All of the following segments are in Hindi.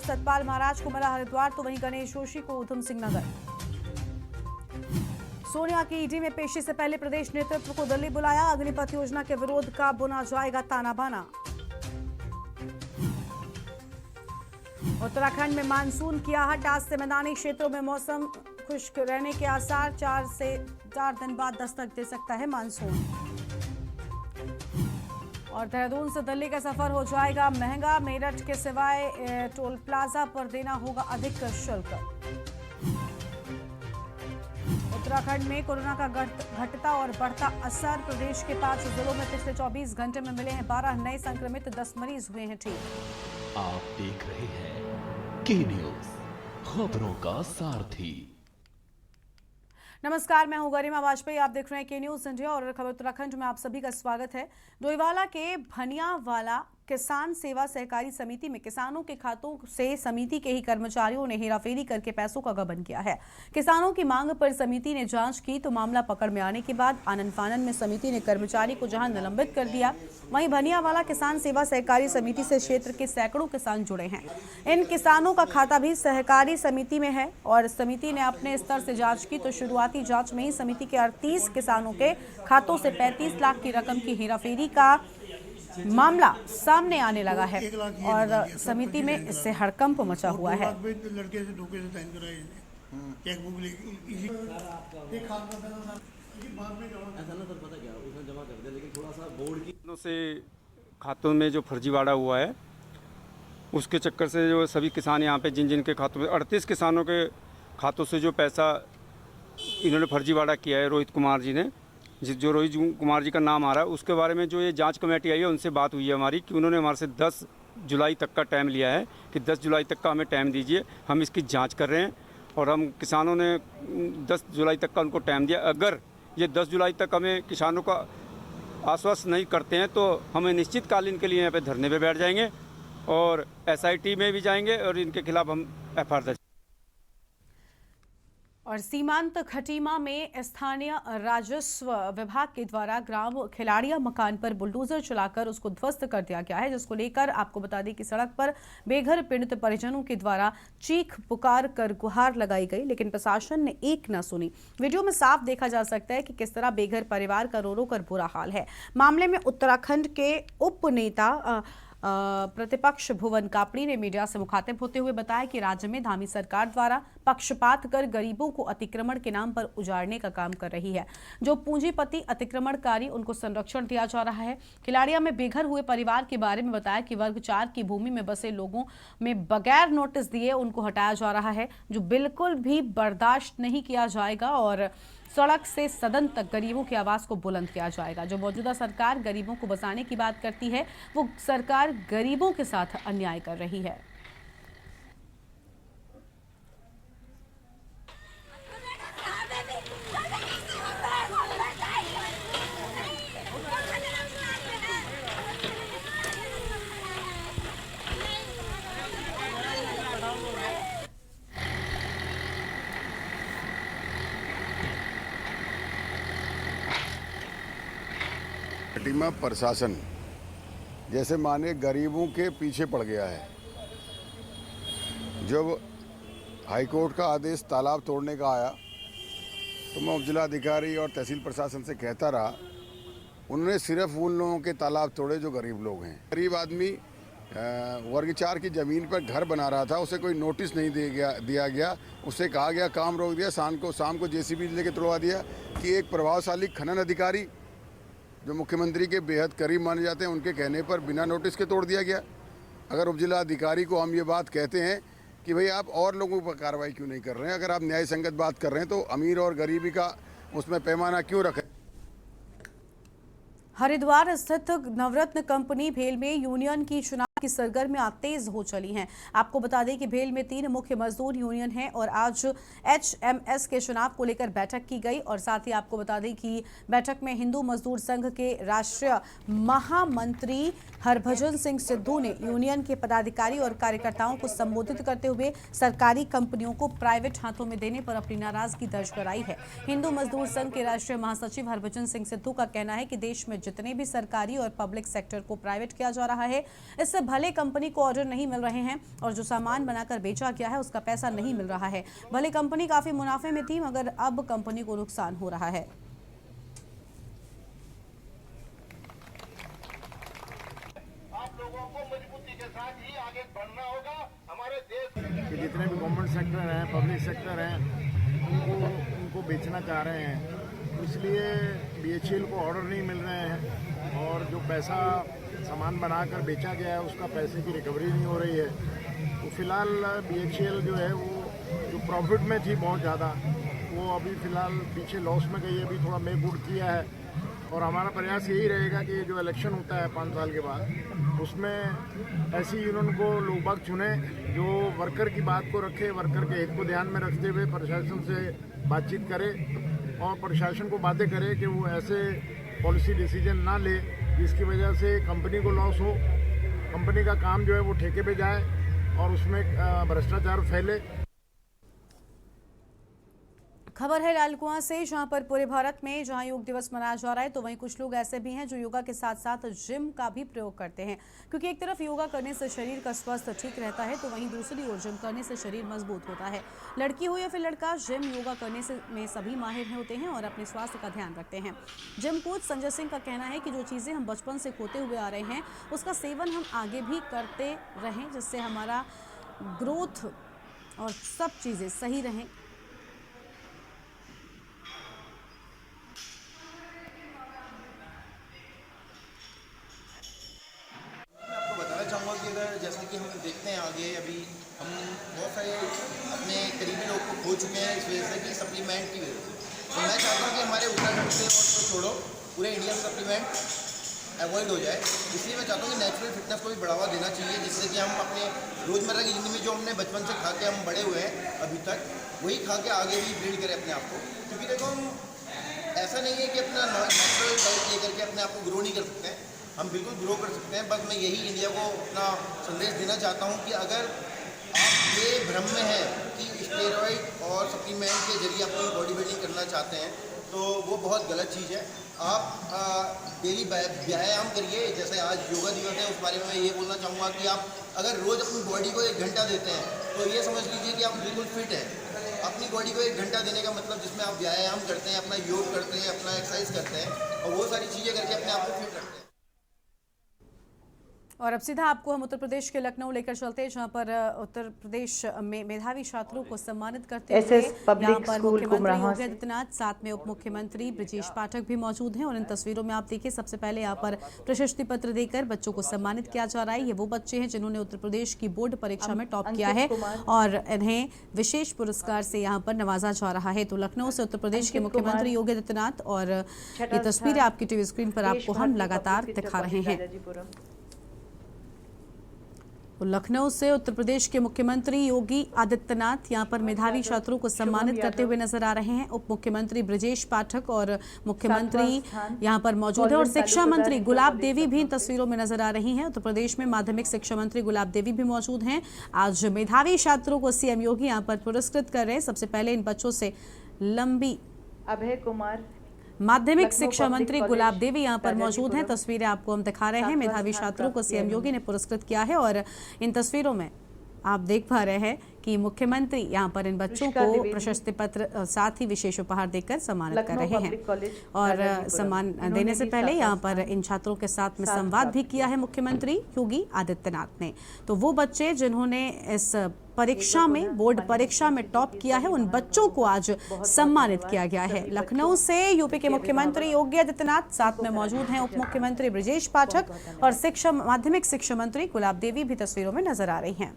सतपाल महाराज को मिला हरिद्वार, तो वहीं गणेश जोशी को ऊधम सिंह नगर। सोनिया की ईडी में पेशी से पहले प्रदेश नेतृत्व को दिल्ली बुलाया, अग्निपथ योजना के विरोध का बुना जाएगा ताना बाना। उत्तराखंड में मानसून की आहट, आज से मैदानी क्षेत्रों में मौसम खुश्क रहने के आसार, 4 दिन बाद दस्तक दे सकता है मानसून। और देहरादून से दिल्ली का सफर हो जाएगा महंगा, मेरठ के सिवाय टोल प्लाजा पर देना होगा अधिक शुल्क। उत्तराखंड में कोरोना का घटता और बढ़ता असर, प्रदेश के 5 जिलों में पिछले 24 घंटे में मिले हैं 12 नए संक्रमित, 10 मरीज हुए हैं ठीक। आप देख रहे हैं के न्यूज, खबरों का सारथी। नमस्कार, मैं हूं गरिमा वाजपेयी, आप देख रहे हैं के न्यूज इंडिया और खबर उत्तराखंड में आप सभी का स्वागत है। डोईवाला के भनियावाला किसान सेवा सहकारी समिति में किसानों के खातों से समिति के ही कर्मचारियों ने हेराफेरी करके पैसों का गबन किया है। किसानों की मांग पर समिति ने जांच की तो मामला पकड़ में आने के बाद आनन फानन में समिति ने कर्मचारी को जहां निलंबित कर दिया, वहीं भनियावाला किसान सेवा सहकारी समिति से क्षेत्र के सैकड़ों किसान जुड़े हैं। इन किसानों का खाता भी सहकारी समिति में है और समिति ने अपने स्तर से जांच की तो शुरुआती जांच में ही समिति के 38 किसानों के खातों से 35 लाख की रकम की हेराफेरी का मामला सामने आने लगा है और समिति में इससे हड़कंप मचा हुआ है। लड़के से धोखे से साइन कराए, चेकबुक से खातों में जो फर्जीवाड़ा हुआ है उसके चक्कर से जो सभी किसान यहाँ पे जिन के खातों में 38 किसानों के खातों से जो पैसा इन्होंने फर्जीवाड़ा किया है, रोहित कुमार जी ने, जो रोहित कुमार जी का नाम आ रहा है, उसके बारे में जो ये जांच कमेटी आई है उनसे बात हुई है हमारी कि उन्होंने हमारे से 10 जुलाई तक का टाइम लिया है कि 10 जुलाई तक का हमें टाइम दीजिए, हम इसकी जांच कर रहे हैं। और हम किसानों ने 10 जुलाई तक का उनको टाइम दिया। अगर ये 10 जुलाई तक हमें किसानों का आश्वस्त नहीं करते हैं तो हमें निश्चितकालीन के लिए यहाँ पे धरने पे बैठ जाएंगे और SIT में भी जाएंगे और इनके खिलाफ हम FIR दर्ज। और सीमांत खटीमा में स्थानीय राजस्व विभाग के द्वारा ग्राम खिलाड़िया मकान पर बुलडोजर चलाकर उसको ध्वस्त कर दिया गया है, जिसको लेकर आपको बता दें कि सड़क पर बेघर पीड़ित परिजनों के द्वारा चीख पुकार कर गुहार लगाई गई, लेकिन प्रशासन ने एक न सुनी। वीडियो में साफ देखा जा सकता है कि किस तरह बेघर परिवार का रो रो कर बुरा हाल है। मामले में उत्तराखंड के उप नेता प्रतिपक्ष भुवन कापड़ी ने मीडिया से मुखातिब होते हुए बताया कि राज्य में धामी सरकार द्वारा पक्षपात कर गरीबों को अतिक्रमण के नाम पर उजाड़ने का काम कर रही है। जो पूंजीपति अतिक्रमणकारी उनको संरक्षण दिया जा रहा है। खिलाड़िया में बेघर हुए परिवार के बारे में बताया कि वर्ग 4 की भूमि में बसे लोगों में बगैर नोटिस दिए उनको हटाया जा रहा है, जो बिल्कुल भी बर्दाश्त नहीं किया जाएगा और सड़क से सदन तक गरीबों की आवाज को बुलंद किया जाएगा। जो मौजूदा सरकार गरीबों को बचाने की बात करती है, वो सरकार गरीबों के साथ अन्याय कर रही है। खटीमा प्रशासन जैसे माने गरीबों के पीछे पड़ गया है। जब हाईकोर्ट का आदेश तालाब तोड़ने का आया तो मैं उपजिलाधिकारी और तहसील प्रशासन से कहता रहा, उन्होंने सिर्फ उन लोगों के तालाब तोड़े जो गरीब लोग हैं। गरीब आदमी वर्ग 4 की ज़मीन पर घर बना रहा था, उसे कोई नोटिस नहीं दिया गया। उससे कहा गया काम रोक दिया, शाम को JCB लेके तोड़वा दिया कि एक प्रभावशाली खनन अधिकारी जो मुख्यमंत्री के बेहद करीब माने जाते हैं, उनके कहने पर बिना नोटिस के तोड़ दिया गया। अगर उपजिला अधिकारी को हम ये बात कहते हैं कि भाई आप और लोगों पर कार्रवाई क्यों नहीं कर रहे हैं, अगर आप न्याय संगत बात कर रहे हैं तो अमीर और गरीबी का उसमें पैमाना क्यों रखें। हरिद्वार स्थित नवरत्न कंपनी भेल में यूनियन की चुनाव की सरगर्मियां तेज हो चली हैं। आपको बता दें कि भेल में 3 मुख्य मजदूर यूनियन हैं और आज HMS के चुनाव को लेकर बैठक की गई और साथ ही आपको बता दें कि बैठक में हिंदू मजदूर संघ के राष्ट्रीय महामंत्री हरभजन सिंह सिद्धू ने यूनियन के पदाधिकारी और कार्यकर्ताओं को संबोधित करते हुए सरकारी कंपनियों को प्राइवेट हाथों में देने पर अपनी नाराजगी दर्ज कराई है। हिंदू मजदूर संघ के राष्ट्रीय महासचिव हरभजन सिंह सिद्धू का कहना है कि देश में जितने भी सरकारी और पब्लिक सेक्टर को प्राइवेट किया जा रहा है, इससे भले कंपनी को ऑर्डर नहीं मिल रहे हैं और जो सामान बनाकर बेचा गया है उसका पैसा नहीं मिल रहा है। भले कंपनी काफी मुनाफे में थी मगर अब कंपनी को नुकसान हो रहा है। आप लोगों को मजबूती के साथ ही आगे बढ़ना होगा। हमारे देश कि जितने भी गवर्नमेंट सेक्टर हैं, पब्लिक सेक्टर हैं, उनको बेचना चाह रहे हैं, इसलिए BHEL को ऑर्डर नहीं मिल रहे हैं और जो पैसा सामान बनाकर बेचा गया है उसका पैसे की रिकवरी नहीं हो रही है। तो फिलहाल BHEL जो है वो जो प्रॉफिट में थी बहुत ज़्यादा, वो अभी फ़िलहाल पीछे लॉस में गई है। अभी थोड़ा मेक गुड किया है और हमारा प्रयास यही रहेगा कि जो इलेक्शन होता है 5 साल के बाद, उसमें ऐसी यूनियन को लोग बाग चुने जो वर्कर की बात को रखे, वर्कर के हित को ध्यान में रखते हुए प्रशासन से बातचीत करे और प्रशासन को बातें करे कि वो ऐसे पॉलिसी डिसीजन ना ले जिसकी वजह से कंपनी को लॉस हो, कंपनी का काम जो है वो ठेके पे जाए और उसमें भ्रष्टाचार फैले। खबर है लालकुआं से, जहां पर पूरे भारत में जहां योग दिवस मनाया जा रहा है तो वहीं कुछ लोग ऐसे भी हैं जो योगा के साथ साथ जिम का भी प्रयोग करते हैं, क्योंकि एक तरफ योगा करने से शरीर का स्वास्थ्य ठीक रहता है तो वहीं दूसरी ओर जिम करने से शरीर मजबूत होता है। लड़की हो या फिर लड़का, जिम योगा करने से में सभी माहिर होते हैं और अपने स्वास्थ्य का ध्यान रखते हैं। जिम कोच संजय सिंह का कहना है कि जो चीज़ें हम बचपन से खोते हुए आ रहे हैं उसका सेवन हम आगे भी करते रहें, जिससे हमारा ग्रोथ और सब चीज़ें सही रहें। चाहूँगा कि अगर जैसा कि हम देखते हैं आगे, अभी हम बहुत सारे अपने करीबी लोग को खो चुके हैं इस वजह से कि सप्लीमेंट की वजह से। तो मैं चाहता हूँ कि हमारे उत्तराखंड से और तो छोड़ो पूरे इंडिया में सप्लीमेंट अवॉइड हो जाए। इसलिए मैं चाहता हूँ कि नेचुरल फिटनेस को भी बढ़ावा देना चाहिए, जिससे कि हम अपने रोज़मर्रा की ज़िंदगी में जो हमने बचपन से खा के हम बड़े हुए हैं अभी तक, वही खा के आगे भी बिल्ड करें अपने आप को। क्योंकि देखो, हम ऐसा नहीं है कि अपना नेचुरल डाइट लेकर के अपने आप को ग्रो नहीं कर सकते हैं, हम बिल्कुल ग्रो कर सकते हैं। बस मैं यही इंडिया को अपना संदेश देना चाहता हूँ कि अगर आप ये भ्रम में है कि स्टेरॉइड और सप्लीमेंट के जरिए अपनी बॉडी बिल्डिंग करना चाहते हैं तो वो बहुत गलत चीज़ है। आप डेली व्यायाम करिए। जैसे आज योगा दिवस है, उस बारे में मैं ये बोलना चाहूँगा कि आप अगर रोज़ अपनी बॉडी को 1 घंटा देते हैं तो ये समझ लीजिए कि आप बिल्कुल फिट हैं। अपनी बॉडी को 1 घंटा देने का मतलब जिसमें आप व्यायाम करते हैं, अपना योग करते हैं, अपना एक्सरसाइज करते हैं और वो सारी चीज़ें करके अपने आप को फिट रखते हैं। और अब सीधा आपको हम उत्तर प्रदेश के लखनऊ लेकर चलते हैं, जहां पर उत्तर प्रदेश में मेधावी छात्रों को सम्मानित करते हुए यहाँ पर मुख्यमंत्री योगी आदित्यनाथ, साथ में उप मुख्यमंत्री ब्रजेश पाठक भी मौजूद हैं। और इन तस्वीरों में आप देखिए, सबसे पहले यहाँ पर प्रशस्ति पत्र देकर बच्चों को सम्मानित किया जा रहा है। ये वो बच्चे हैं जिन्होंने उत्तर प्रदेश की बोर्ड परीक्षा में टॉप किया है और इन्हें विशेष पुरस्कार से यहाँ पर नवाजा जा रहा है। तो लखनऊ से उत्तर प्रदेश के मुख्यमंत्री योगी आदित्यनाथ, और ये तस्वीरें आपकी टीवी स्क्रीन पर आपको हम लगातार दिखा रहे हैं। लखनऊ से उत्तर प्रदेश के मुख्यमंत्री योगी आदित्यनाथ यहाँ पर मेधावी छात्रों को सम्मानित करते हुए नजर आ रहे हैं। उप मुख्यमंत्री ब्रजेश पाठक और मुख्यमंत्री यहाँ पर मौजूद है और शिक्षा मंत्री गुलाब देवी भी इन तस्वीरों में नजर आ रही हैं। उत्तर प्रदेश में माध्यमिक शिक्षा मंत्री गुलाब देवी भी मौजूद हैं। आज मेधावी छात्रों को CM योगी यहाँ पर पुरस्कृत कर रहे हैं। सबसे पहले इन बच्चों से लंबी अभय कुमार, माध्यमिक शिक्षा मंत्री गुलाब देवी यहाँ पर मौजूद हैं। तस्वीरें आपको हम दिखा रहे हैं। मेधावी छात्रों को CM योगी ने पुरस्कृत किया है और इन तस्वीरों में आप देख पा रहे हैं कि मुख्यमंत्री यहाँ पर इन बच्चों को प्रशस्ति पत्र साथ ही विशेष उपहार देकर सम्मानित कर रहे हैं। और सम्मान देने से पहले यहाँ पर इन छात्रों के साथ में संवाद भी किया है मुख्यमंत्री योगी आदित्यनाथ ने। तो वो बच्चे जिन्होंने इस परीक्षा में, बोर्ड परीक्षा में टॉप किया है, उन बच्चों को आज सम्मानित किया गया है। लखनऊ से यूपी के मुख्यमंत्री योगी आदित्यनाथ, साथ में मौजूद हैं उप मुख्यमंत्री ब्रजेश पाठक और माध्यमिक शिक्षा मंत्री गुलाब देवी भी तस्वीरों में नजर आ रही हैं।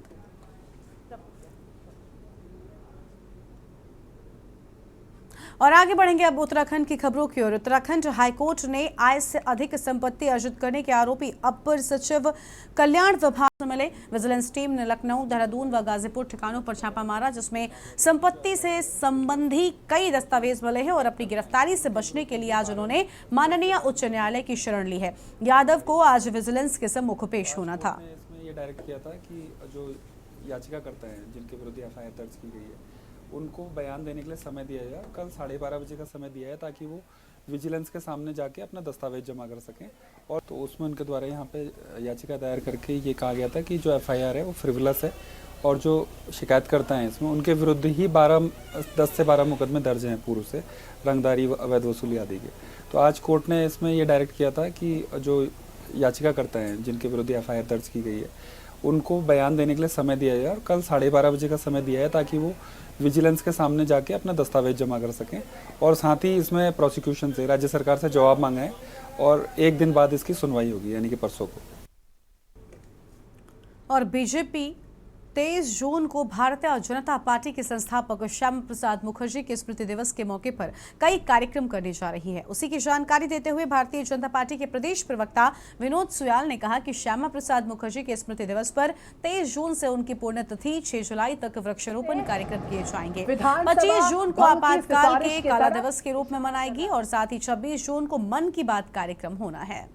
और आगे बढ़ेंगे अब उत्तराखंड की खबरों की ओर। उत्तराखंड हाईकोर्ट ने आय से अधिक संपत्ति अर्जित करने के आरोपी अपर सचिव कल्याण विभाग से मिले विजिलेंस टीम ने लखनऊ, देहरादून व गाजीपुर ठिकानों पर छापा मारा, जिसमें संपत्ति से संबंधी कई दस्तावेज मिले हैं और अपनी गिरफ्तारी से बचने के लिए आज उन्होंने माननीय उच्च न्यायालय की शरण ली है। यादव को आज विजिलेंस के सम्मुख पेश होना था। इसमें ये डायरेक्ट किया था कि जो याचिका करते हैं, जिनके विरुद्ध FIR दर्ज की गई है, उनको बयान देने के लिए समय दिया जाए। कल 12:30 बजे का समय दिया है ताकि वो विजिलेंस के सामने जाके अपना दस्तावेज जमा कर सकें। और तो उसमें उनके द्वारा यहाँ पे याचिका दायर करके ये कहा गया था कि जो एफआईआर है वो फ्रिवलस है और जो शिकायतकर्ता हैं इसमें उनके विरुद्ध ही 10 से 12 मुकदमे दर्ज हैं पूर्व से, रंगदारी, अवैध वसूली आदि के। तो आज कोर्ट ने इसमें ये डायरेक्ट किया था कि जो याचिकाकर्ता हैं जिनके विरुद्ध एफआईआर दर्ज की गई है उनको बयान देने के लिए समय दिया जाए और कल 12:30 बजे का समय दिया है ताकि वो विजिलेंस के सामने जाके अपना दस्तावेज जमा कर सकें। और साथ ही इसमें प्रोसिक्यूशन से, राज्य सरकार से जवाब मांगा है और 1 दिन बाद इसकी सुनवाई होगी, यानी कि परसों को। और बीजेपी 23 जून को भारतीय जनता पार्टी के संस्थापक श्यामा प्रसाद मुखर्जी के स्मृति दिवस के मौके पर कई कार्यक्रम करने जा रही है। उसी की जानकारी देते हुए भारतीय जनता पार्टी के प्रदेश प्रवक्ता विनोद सुयाल ने कहा कि श्यामा प्रसाद मुखर्जी के स्मृति दिवस पर 23 जून से उनकी पुण्यतिथि 6 जुलाई तक वृक्षारोपण कार्यक्रम किए जाएंगे। 25 जून को आपातकाल के काला दिवस के रूप में मनाएगी और साथ ही 26 जून को मन की बात कार्यक्रम होना है।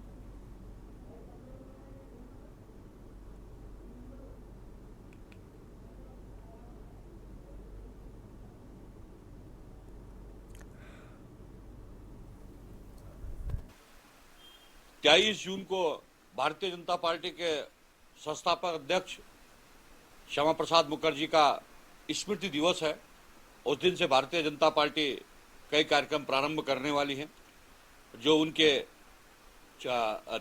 तेईस जून को भारतीय जनता पार्टी के संस्थापक अध्यक्ष श्यामा प्रसाद मुखर्जी का स्मृति दिवस है। उस दिन से भारतीय जनता पार्टी कई कार्यक्रम प्रारंभ करने वाली है। जो उनके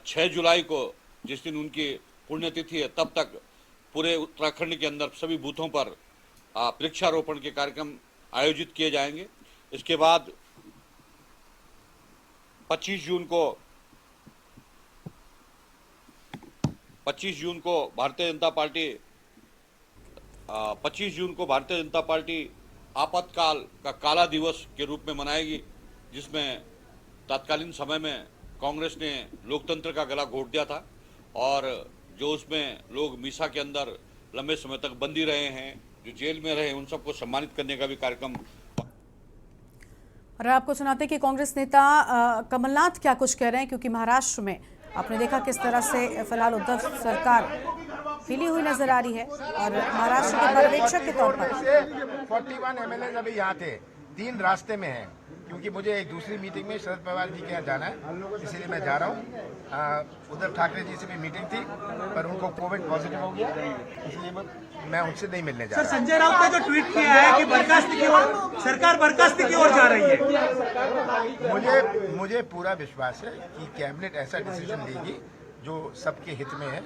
6 जुलाई को, जिस दिन उनकी पुण्यतिथि है, तब तक पूरे उत्तराखंड के अंदर सभी बूथों पर वृक्षारोपण के कार्यक्रम आयोजित किए जाएंगे। इसके बाद 25 जून को भारतीय जनता पार्टी आपातकाल का काला दिवस के रूप में मनाएगी, जिसमें तत्कालीन समय में कांग्रेस ने लोकतंत्र का गला घोट दिया था और जो उसमें लोग मीसा के अंदर लंबे समय तक बंदी रहे हैं, जो जेल में रहे, उन सबको सम्मानित करने का भी कार्यक्रम। और आपको सुनाते हैं कि कांग्रेस नेता कमलनाथ क्या कुछ कह रहे हैं, क्योंकि महाराष्ट्र में आपने देखा किस तरह से फिलहाल उद्धव सरकार हिली हुई नजर आ रही है और महाराष्ट्र के पर्यवेक्षक के तौर पर 41 एमएलए अभी यहाँ थे, 3 रास्ते में हैं, क्योंकि मुझे एक दूसरी मीटिंग में शरद पवार जी के यहाँ जाना है, इसीलिए मैं जा रहा हूँ। उद्धव ठाकरे जी से भी मीटिंग थी पर उनको कोविड पॉजिटिव हो गया, इसलिए मैं उनसे नहीं मिलने जा रहा। सर, संजय राउत ने जो ट्वीट किया है कि बर्खास्ती की ओर, सरकार बर्खास्ती की ओर जा रही है, मुझे पूरा विश्वास है कि कैबिनेट ऐसा डिसीजन लेगी जो सबके हित में है,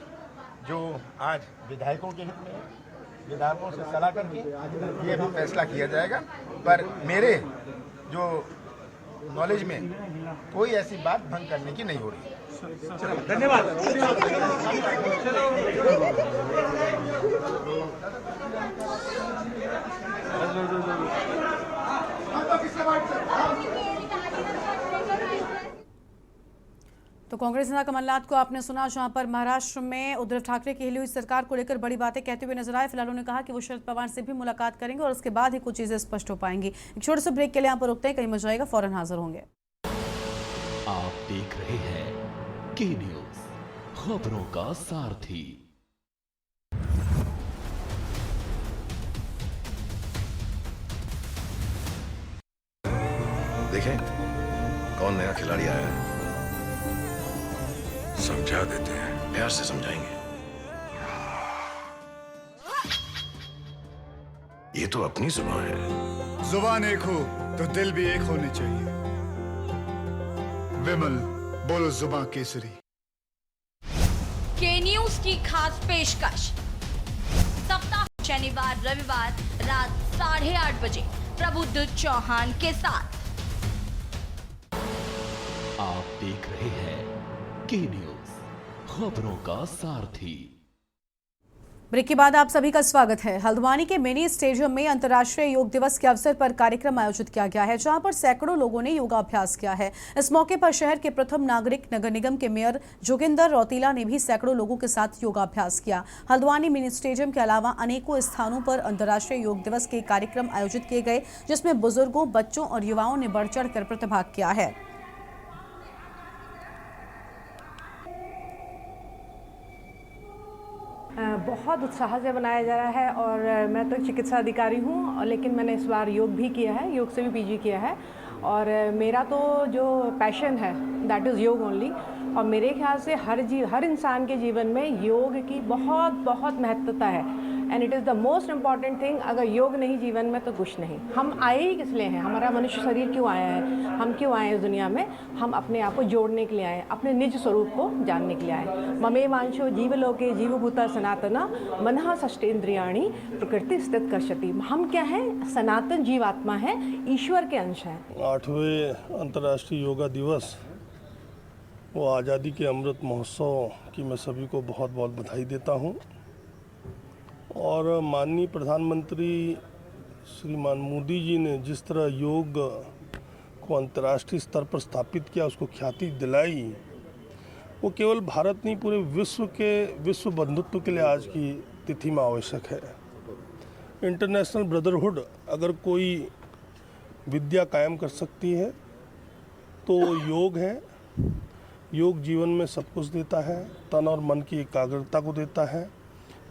जो आज विधायकों के हित में है। विधायकों से सलाह करके ये भी फैसला किया जाएगा, पर मेरे जो नॉलेज में कोई ऐसी बात भंग करने की नहीं हो रही है। धन्यवाद। तो कांग्रेस नेता कमलनाथ को आपने सुना, जहां पर महाराष्ट्र में उद्धव ठाकरे की हिली हुई सरकार को लेकर बड़ी बातें कहते हुए नजर आए। फिलहाल उन्होंने कहा कि वो शरद पवार से भी मुलाकात करेंगे और उसके बाद ही कुछ चीजें स्पष्ट हो पाएंगी। एक छोटे से ब्रेक के लिए यहाँ पर रुकते हैं, कहीं मजा आएगा, फौरन हाजिर होंगे। आप देख रहे हैं के न्यूज, खबरों का सारथी। देखें कौन नया खिलाड़ी आया है, समझा देते हैं, प्यार से समझाएंगे। ये तो अपनी जुबान है। जुबान एक हो तो दिल भी एक होने चाहिए। विमल, बोलो जुबान केसरी। के न्यूज की खास पेशकश सप्ताह शनिवार रविवार रात 8:30 बजे प्रबुद्ध चौहान के साथ। आप देख रहे हैं के न्यूज, खबरों का सारथी। ब्रेक के बाद आप सभी का स्वागत है। हल्द्वानी के मिनी स्टेडियम में अंतर्राष्ट्रीय योग दिवस के अवसर पर कार्यक्रम आयोजित किया गया है, जहां पर सैकड़ों लोगों ने योगाभ्यास किया है। इस मौके पर शहर के प्रथम नागरिक नगर निगम के मेयर जोगिंदर रौतीला ने भी सैकड़ों लोगों के साथ योगाभ्यास किया। हल्द्वानी मिनी स्टेडियम के अलावा अनेकों स्थानों पर अंतर्राष्ट्रीय योग दिवस के कार्यक्रम आयोजित किए गए, जिसमें बुजुर्गों, बच्चों और युवाओं ने बढ़ चढ़ कर प्रतिभाग किया है। बहुत उत्साह से मनाया जा रहा है और मैं तो चिकित्सा अधिकारी हूँ, लेकिन मैंने इस बार योग भी किया है, योग से भी पीजी किया है और मेरा तो जो पैशन है दैट इज़ योग ओनली। और मेरे ख्याल से हर इंसान के जीवन में योग की बहुत बहुत महत्वता है and it is the most important thing. अगर योग नहीं जीवन में तो कुछ नहीं। हम आए ही किस लिए हैं? हमारा मनुष्य शरीर क्यों आया है? हम क्यों आए इस दुनिया में? हम अपने आप को जोड़ने के लिए आए, अपने निज स्वरूप को जानने के लिए आए। ममेवांशो जीवलोके जीवभूता सनातना मनः षष्ठेन्द्रियाणि प्रकृति स्थित कर्षति। हम क्या है? सनातन जीवात्मा है, ईश्वर के अंश हैं। 8वें अंतर्राष्ट्रीय योगा दिवस वो आज़ादी के अमृत महोत्सव की मैं सभी को बहुत बहुत बधाई देता हूँ। और माननीय प्रधानमंत्री श्रीमान मोदी जी ने जिस तरह योग को अंतर्राष्ट्रीय स्तर पर स्थापित किया, उसको ख्याति दिलाई, वो केवल भारत नहीं पूरे विश्व बंधुत्व के लिए आज की तिथि में आवश्यक है। इंटरनेशनल ब्रदरहुड अगर कोई विद्या कायम कर सकती है तो योग है। योग जीवन में सब कुछ देता है, तन और मन की एकाग्रता को देता है,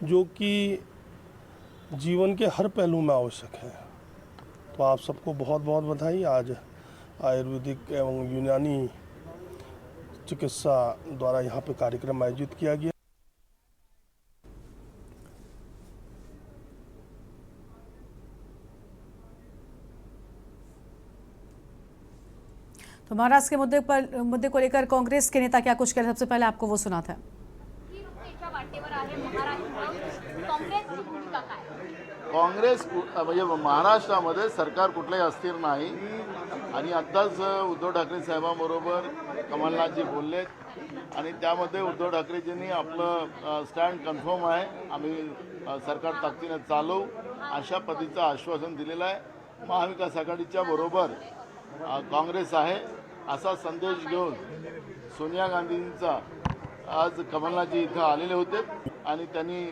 जो कि जीवन के हर पहलू में आवश्यक है। तो आप सबको बहुत बहुत बधाई। आज आयुर्वेदिक एवं यूनानी चिकित्सा द्वारा यहाँ पे कार्यक्रम आयोजित किया गया। तो महाराष्ट्र के मुद्दे को लेकर कांग्रेस के नेता क्या कुछ कह रहे, सबसे पहले आपको वो सुना था। काँग्रेस म्हणजे महाराष्ट्रामध्ये सरकार कुठलंही अस्थिर नाही आणि आत्ताच उद्धव ठाकरे साहेबांबरोबर कमलनाथजी बोललेत आणि त्यामध्ये उद्धव ठाकरेजींनी आपलं स्टँड कन्फर्म आहे, आम्ही सरकार ताकदीने चालवू अशा पद्धतीचं आश्वासन दिलेलं आहे। महाविकास आघाडीच्या बरोबर काँग्रेस आहे असा संदेश घेऊन सोनिया गांधींचा आज कमलनाथजी इथं आलेले होते आणि त्यांनी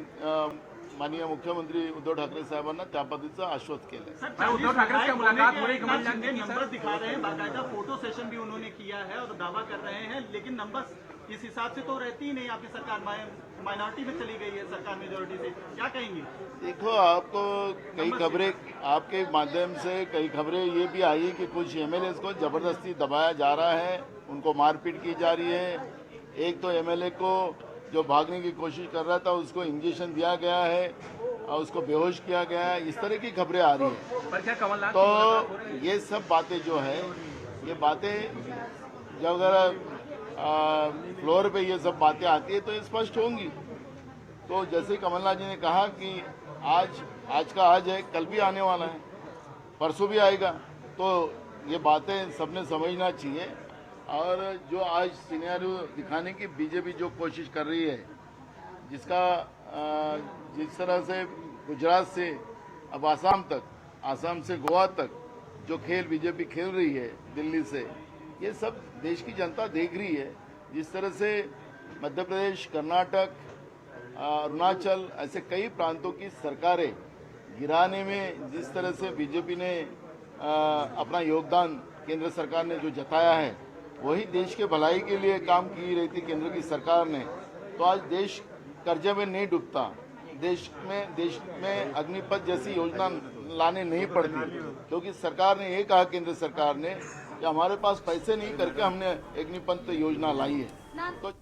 माननीय मुख्यमंत्री उद्धव ठाकरे साहेबांना त्या पद्धतीचं आश्वस्त केलं। उद्धव ठाकरे से मुलाकात हो रही, कमलनाथ ने नंबर दिखा रहे हैं, बाकायदा फोटो सेशन भी उन्होंने किया है और दावा कर रहे हैं, लेकिन नंबर्स इस हिसाब से तो रहती ही नहीं। आपकी सरकार माइनॉरिटी में चली गई है, सरकार मेजोरिटी से, क्या कहेंगे? देखो, आपको कई खबरें आपके माध्यम से कई खबरें ये भी आई कि कुछ एमएलए को जबरदस्ती दबाया जा रहा है, उनको मारपीट की जा रही है। एक तो एमएलए को जो भागने की कोशिश कर रहा था उसको इंजेक्शन दिया गया है और उसको बेहोश किया गया है, इस तरह की खबरें आ रही हैं। तो ये सब बातें जो है, ये बातें जब अगर फ्लोर पे ये सब बातें आती है तो ये स्पष्ट होंगी। तो जैसे कमलनाथ जी ने कहा कि आज का आज है, कल भी आने वाला है, परसों भी आएगा, तो ये बातें सबने समझना चाहिए। और जो आज सिनेरियो दिखाने की बीजेपी जो कोशिश कर रही है, जिसका जिस तरह से गुजरात से अब आसाम तक, आसाम से गोवा तक जो खेल बीजेपी खेल रही है दिल्ली से, ये सब देश की जनता देख रही है। जिस तरह से मध्य प्रदेश, कर्नाटक, अरुणाचल ऐसे कई प्रांतों की सरकारें गिराने में जिस तरह से बीजेपी ने अपना योगदान केंद्र सरकार ने जो जताया है, वही देश के भलाई के लिए काम की रही थी केंद्र की सरकार ने। तो आज देश कर्जे में नहीं डूबता, देश में अग्निपथ जैसी योजना लाने नहीं पड़ती, क्योंकि सरकार ने ये कहा, केंद्र सरकार ने, कि हमारे पास पैसे नहीं करके हमने अग्निपथ योजना लाई है।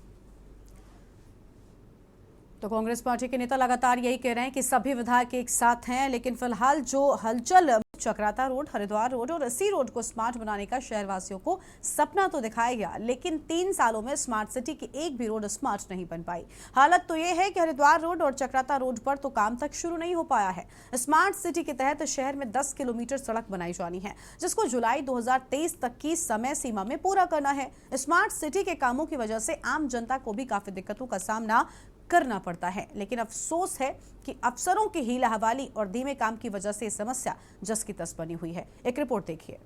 तो कांग्रेस पार्टी के नेता लगातार यही कह रहे हैं कि सभी विधायक एक साथ हैं, लेकिन फिलहाल जो हलचल चक्राता रोड, हरिद्वार रोड और इसी रोड को स्मार्ट बनाने का शहरवासियों को सपना तो दिखाया गया, लेकिन 3 सालों में स्मार्ट सिटी की एक भी रोड स्मार्ट नहीं बन पाई। हालत तो ये है कि हरिद्वार रोड और चक्राता रोड पर तो काम तक शुरू नहीं हो पाया है। स्मार्ट सिटी के तहत शहर में 10 किलोमीटर सड़क बनाई जानी है, जिसको जुलाई 2023 तक की समय सीमा में पूरा करना है। स्मार्ट सिटी के कामों की वजह से आम जनता को भी काफी दिक्कतों का सामना करना पड़ता है, लेकिन अफसोस है कि अफसरों की हीला हवाली और धीमे काम की वजह से समस्या जस की तस बनी हुई है। एक रिपोर्ट देखिए।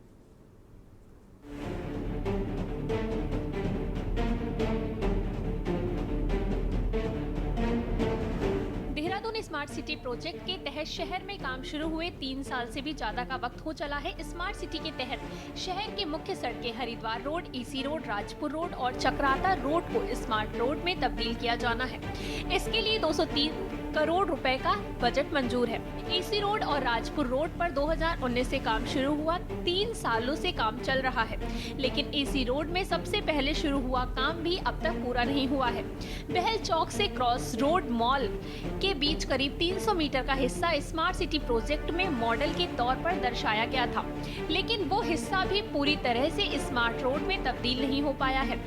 देहरादून स्मार्ट सिटी प्रोजेक्ट के तहत शहर में काम शुरू हुए 3 साल से भी ज्यादा का वक्त हो चला है। स्मार्ट सिटी के तहत शहर के मुख्य सड़कें Haridwar road, EC road, Rajpur road और चक्राता रोड को स्मार्ट रोड में तब्दील किया जाना है। इसके लिए 203 करोड़ रुपए का बजट मंजूर है। एसी रोड और राजपुर रोड पर 2019 से काम शुरू हुआ, 3 सालों से काम चल रहा है, लेकिन एसी रोड में सबसे पहले शुरू हुआ काम भी अब तक पूरा नहीं हुआ है। बहल चौक से क्रॉस रोड मॉल के बीच करीब 300 मीटर का हिस्सा स्मार्ट सिटी प्रोजेक्ट में मॉडल के तौर पर दर्शाया गया था, लेकिन वो हिस्सा भी पूरी तरह से स्मार्ट रोड में तब्दील नहीं हो पाया है।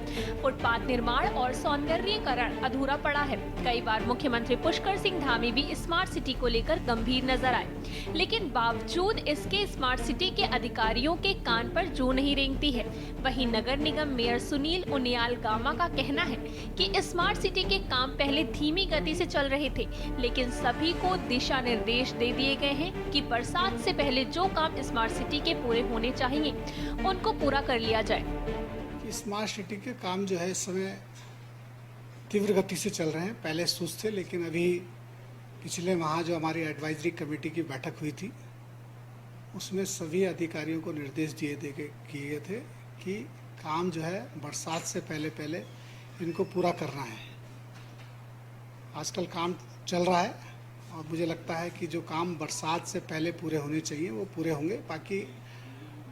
फुटपाथ निर्माण और सौंदर्यीकरण अधूरा पड़ा है। कई बार मुख्यमंत्री पुष्कर सिंह धामी भी स्मार्ट सिटी को लेकर गंभीर नजर आए, लेकिन बावजूद इसके स्मार्ट सिटी के अधिकारियों के कान पर जू नहीं रेंगती है। वहीं नगर निगम मेयर सुनील उनियाल गामा का कहना है कि स्मार्ट सिटी के काम पहले धीमी गति से चल रहे थे, लेकिन सभी को दिशा निर्देश दे दिए गए हैं कि बरसात से पहले जो काम स्मार्ट सिटी के पूरे होने चाहिए उनको पूरा कर लिया जाए। स्मार्ट सिटी के काम जो है इस समय तीव्र गति से चल रहे हैं। पहले सुस्त थे, लेकिन अभी पिछले माह जो हमारी एडवाइजरी कमेटी की बैठक हुई थी उसमें सभी अधिकारियों को निर्देश किए थे कि काम जो है बरसात से पहले इनको पूरा करना है। आजकल काम चल रहा है और मुझे लगता है कि जो काम बरसात से पहले पूरे होने चाहिए वो पूरे होंगे। बाकी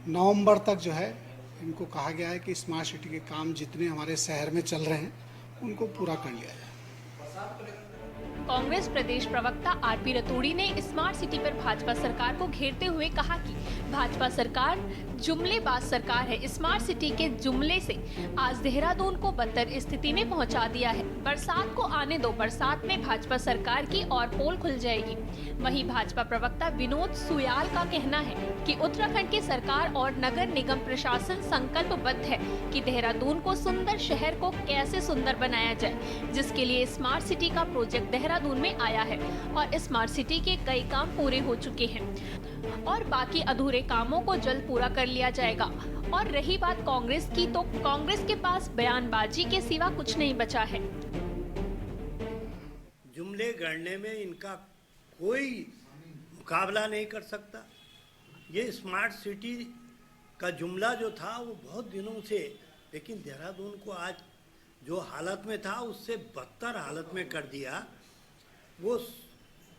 नवंबर तक जो है इनको कहा गया है कि स्मार्ट सिटी के काम जितने हमारे शहर में चल रहे हैं उनको पूरा कर लिया जाए। कांग्रेस प्रदेश प्रवक्ता आरपी रतूड़ी ने स्मार्ट सिटी पर भाजपा सरकार को घेरते हुए कहा कि भाजपा सरकार जुमलेबाज सरकार है। स्मार्ट सिटी के जुमले से आज देहरादून को बदतर स्थिति में पहुंचा दिया है। बरसात को आने दो, बरसात में भाजपा सरकार की और पोल खुल जाएगी। वहीं भाजपा प्रवक्ता विनोद सुयाल का कहना है कि उत्तराखंड की सरकार और नगर निगम प्रशासन संकल्पबद्ध है कि देहरादून को सुंदर शहर को कैसे सुंदर बनाया जाए, जिसके लिए स्मार्ट सिटी का प्रोजेक्ट देहरादून में आया है और स्मार्ट सिटी के कई काम पूरे हो चुके हैं और बाकी अधूरे कामों को जल्द पूरा कर लिया जाएगा। और रही बात कांग्रेस की, तो कांग्रेस के पास बयानबाजी के सिवा कुछ नहीं बचा है। जुमले गढ़ने में इनका कोई मुकाबला नहीं कर सकता। ये स्मार्ट सिटी का जुमला जो था वो बहुत दिनों से, लेकिन देहरादून को आज जो हालत में था उससे बदतर हालत में कर दिया। वो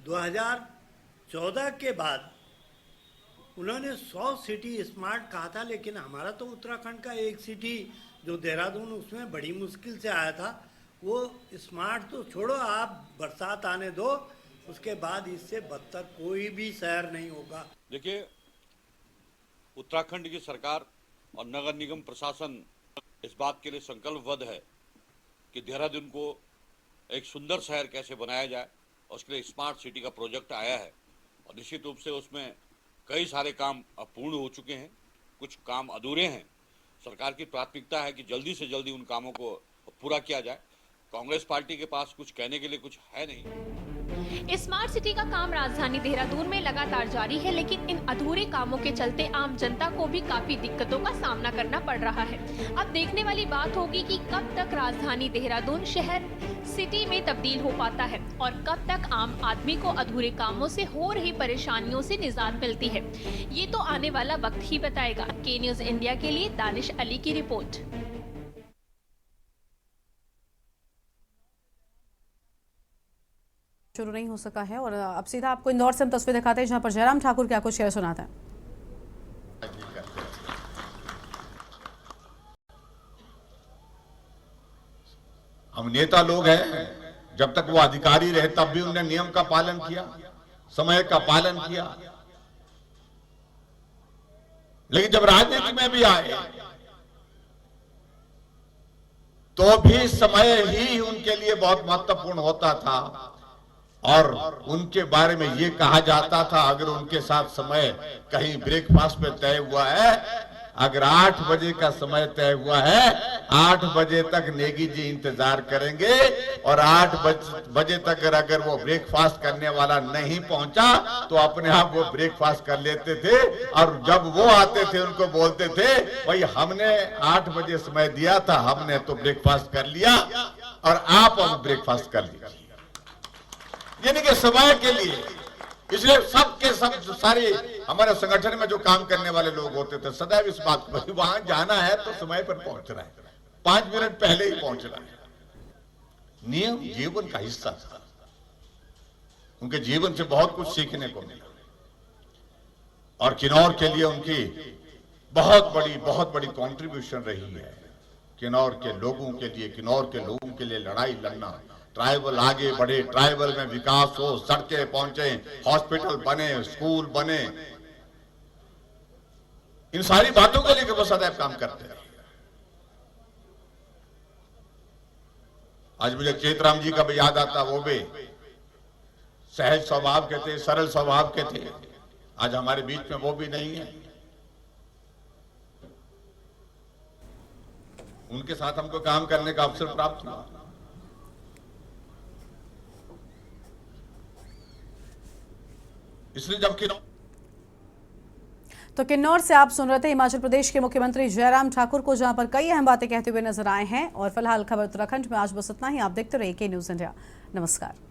2014 के बाद उन्होंने 100 सिटी स्मार्ट कहा था, लेकिन हमारा तो उत्तराखंड का एक सिटी जो देहरादून उसमें बड़ी मुश्किल से आया था, वो स्मार्ट तो छोड़ो, आप बरसात आने दो, उसके बाद इससे बदतर कोई भी शहर नहीं होगा। देखिए, उत्तराखंड की सरकार और नगर निगम प्रशासन इस बात के लिए संकल्पबद्ध है कि देहरादून को एक सुंदर शहर कैसे बनाया जाए, और उसके लिए स्मार्ट सिटी का प्रोजेक्ट आया है और निश्चित रूप से उसमें कई सारे काम अब पूर्ण हो चुके हैं, कुछ काम अधूरे हैं। सरकार की प्राथमिकता है कि जल्दी से जल्दी उन कामों को पूरा किया जाए। कांग्रेस पार्टी के पास कुछ कहने के लिए कुछ है नहीं। स्मार्ट सिटी का काम राजधानी देहरादून में लगातार जारी है, लेकिन इन अधूरे कामों के चलते आम जनता को भी काफी दिक्कतों का सामना करना पड़ रहा है। अब देखने वाली बात होगी कि कब तक राजधानी देहरादून शहर सिटी में तब्दील हो पाता है और कब तक आम आदमी को अधूरे कामों से हो रही परेशानियों से निजात मिलती है। ये तो आने वाला वक्त ही बताएगा। के न्यूज इंडिया के लिए दानिश अली की रिपोर्ट। शुरू नहीं हो सका है और अब सीधा आपको इंदौर से हम तस्वीर दिखाते हैं जहां पर जयराम ठाकुर क्या कुछ शेयर सुनाते हैं। हम नेता लोग हैं, जब तक वो अधिकारी रहे तब भी उन्होंने नियम का पालन किया, समय का पालन किया, लेकिन जब राजनीति में भी आए तो भी समय ही उनके लिए बहुत महत्वपूर्ण होता था और उनके बारे में ये कहा जाता था अगर उनके साथ समय कहीं ब्रेकफास्ट पे तय हुआ है, अगर 8 बजे का समय तय हुआ है, 8 बजे तक नेगी जी इंतजार करेंगे और 8 बजे तक अगर वो ब्रेकफास्ट करने वाला नहीं पहुंचा तो अपने आप वो ब्रेकफास्ट कर लेते थे और जब वो आते थे उनको बोलते थे भाई हमने 8 बजे समय दिया था, हमने तो ब्रेकफास्ट कर लिया और आप अब ब्रेकफास्ट कर लीजिए, यानी कि समय के लिए। इसलिए सबके सब सारे हमारे संगठन में जो काम करने वाले लोग होते थे सदैव इस बात पर, वहां जाना है तो समय पर पहुंचना है, 5 मिनट पहले ही पहुंचना है। नियम जीवन का हिस्सा था। उनके जीवन से बहुत कुछ सीखने को मिला और किन्नौर के लिए उनकी बहुत बड़ी कंट्रीब्यूशन रही है। किन्नौर के लोगों के लिए, किन्नौर के लोगों के लिए लड़ाई लड़ना, ट्राइबल आगे बढ़े, ट्राइबल में विकास हो, सड़कें पहुंचे, हॉस्पिटल बने, स्कूल बने, इन सारी बातों को लेकर वो सदैव काम करते हैं। आज मुझे चेतराम जी का भी याद आता, वो भी सहज स्वभाव के थे, सरल स्वभाव के थे। आज हमारे बीच में वो भी नहीं है। उनके साथ हमको काम करने का अवसर प्राप्त हुआ। इसलिए जब तो किन्नौर से आप सुन रहे थे हिमाचल प्रदेश के मुख्यमंत्री जयराम ठाकुर को, जहां पर कई अहम बातें कहते हुए नजर आए हैं। और फिलहाल खबर उत्तराखंड में आज बस इतना ही। आप देखते रहिए के न्यूज़ इंडिया। नमस्कार।